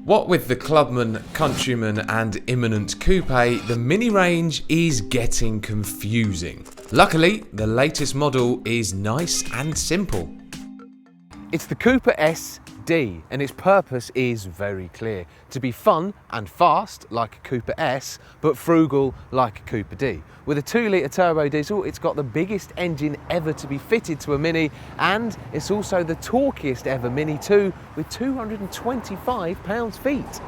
What with the Clubman, Countryman and Imminent Coupe, the Mini range is getting confusing. Luckily, the latest model is nice and simple. It's the Cooper SD, and its purpose is very clear: to be fun and fast like a Cooper S, but frugal like a Cooper D. With a 2-litre turbo diesel, it's got the biggest engine ever to be fitted to a Mini, and it's also the torquiest ever Mini too, with 225 pounds-feet.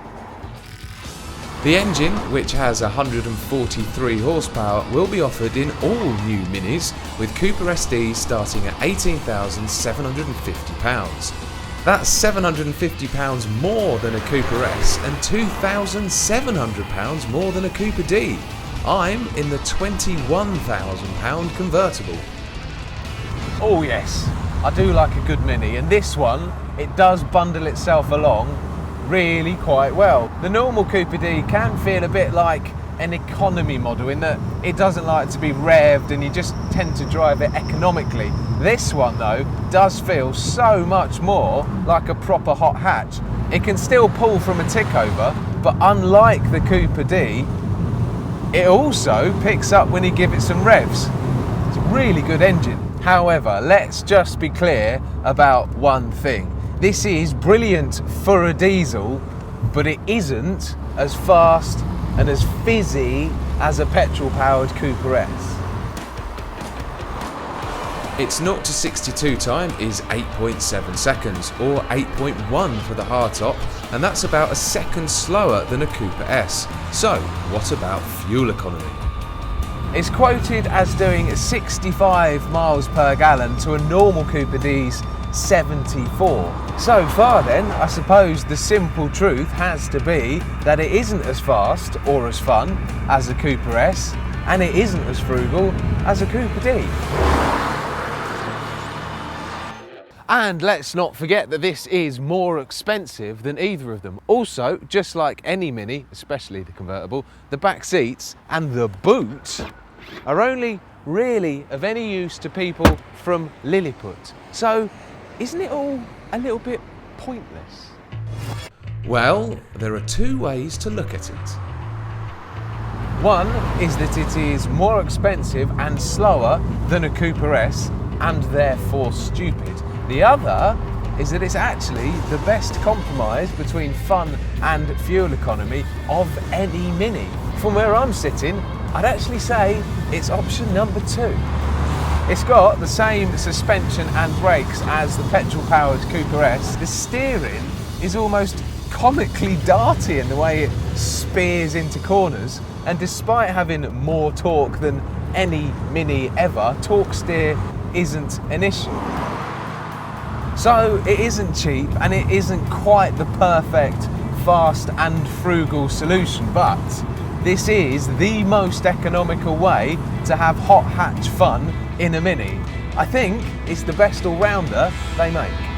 The engine, which has 143 horsepower, will be offered in all new Minis, with Cooper SD starting at £18,750. That's £750 more than a Cooper S and £2,700 more than a Cooper D. I'm in the £21,000 convertible. Oh yes, I do like a good Mini, and this one, it does bundle itself along really quite well. The normal Cooper D can feel a bit like an economy model in that it doesn't like to be revved and you just tend to drive it economically. This one though does feel so much more like a proper hot hatch. It can still pull from a tickover, but unlike the Cooper D, it also picks up when you give it some revs. It's a really good engine. However, let's just be clear about one thing. This is brilliant for a diesel, but it isn't as fast and as fizzy as a petrol-powered Cooper S. Its 0 to 62 time is 8.7 seconds, or 8.1 for the hardtop, and that's about a second slower than a Cooper S. So, what about fuel economy? It's quoted as doing 65 miles per gallon to a normal Cooper D's 74. So far then, I suppose the simple truth has to be that it isn't as fast or as fun as a Cooper S, and it isn't as frugal as a Cooper D. And let's not forget that this is more expensive than either of them. Also, just like any Mini, especially the convertible, the back seats and the boot are only really of any use to people from Lilliput. So, isn't it all a little bit pointless? Well, there are two ways to look at it. One is that it is more expensive and slower than a Cooper S, and therefore stupid. The other is that it's actually the best compromise between fun and fuel economy of any Mini. From where I'm sitting, I'd actually say it's option number 2. It's got the same suspension and brakes as the petrol-powered Cooper S. The steering is almost comically darty in the way it spears into corners, and despite having more torque than any Mini ever, torque steer isn't an issue. So it isn't cheap and it isn't quite the perfect fast and frugal solution, but this is the most economical way to have hot hatch fun in a Mini. I think it's the best all-rounder they make.